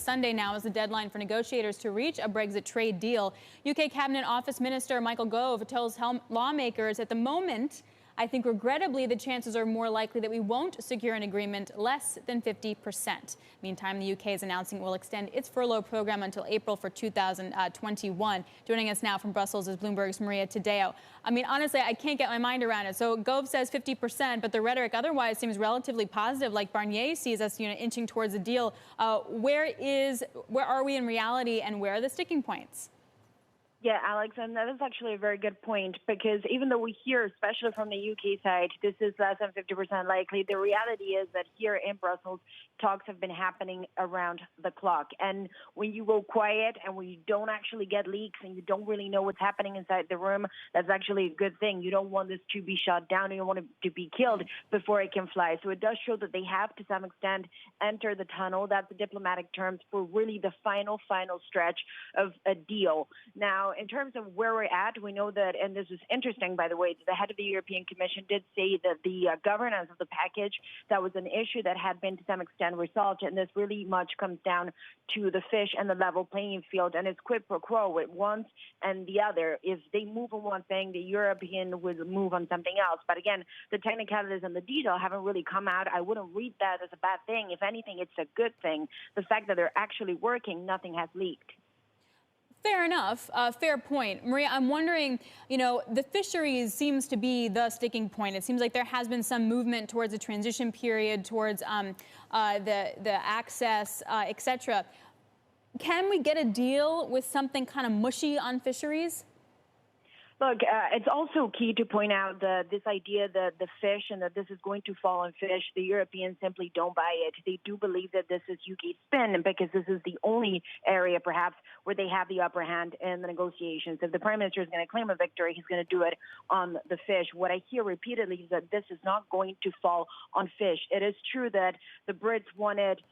Sunday now is the deadline for negotiators to reach a Brexit trade deal. UK Cabinet Office Minister Michael Gove tells lawmakers at the moment, I think regrettably, the chances are more likely that we won't secure an agreement, less than 50%. Meantime, the UK is announcing it will extend its furlough program until April for 2021. Joining us now from Brussels is Bloomberg's Maria Tadeo. I mean, honestly, I can't get my mind around it. So Gove says 50%, but the rhetoric otherwise seems relatively positive, like Barnier sees us, inching towards a deal. Where are we in reality, and where are the sticking points? Yeah, Alex, and that is actually a very good point, because even though we hear, especially from the UK side, this is less than 50% likely, the reality is that here in Brussels, talks have been happening around the clock. And when you go quiet and when you don't actually get leaks and you don't really know what's happening inside the room, that's actually a good thing. You don't want this to be shot down. You don't want it to be killed before it can fly. So it does show that they have, to some extent, entered the tunnel. That's the diplomatic terms for really the final stretch of a deal. Now, in terms of where we're at, we know that, and this is interesting, by the way, the head of the European Commission did say that the governance of the package, that was an issue that had been to some extent resolved, and this really much comes down to the fish and the level playing field, and it's quid pro quo with one and the other. If they move on one thing, the European would move on something else. But again, the technicalities and the detail haven't really come out. I wouldn't read that as a bad thing. If anything, it's a good thing. The fact that they're actually working, nothing has leaked. Fair enough. Fair point. Maria, I'm wondering, the fisheries seems to be the sticking point. It seems like there has been some movement towards a transition period, towards the access, et cetera. Can we get a deal with something kind of mushy on fisheries? Look, it's also key to point out that this idea that the fish and that this is going to fall on fish, the Europeans simply don't buy it. They do believe that this is UK spin, because this is the only area, perhaps, where they have the upper hand in the negotiations. If the Prime Minister is going to claim a victory, he's going to do it on the fish. What I hear repeatedly is that this is not going to fall on fish. It is true that the Brits wanted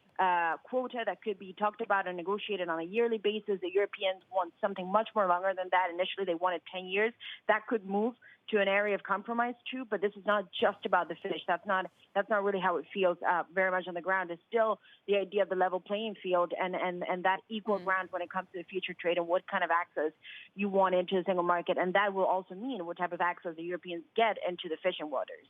quota that could be talked about and negotiated on a yearly basis. The Europeans want something much more longer than that. Initially, they wanted 10 years. That could move to an area of compromise too, but this is not just about the fish. That's not really how it feels very much on the ground. It's still the idea of the level playing field and that equal ground when it comes to the future trade and what kind of access you want into the single market. And that will also mean what type of access the Europeans get into the fishing waters.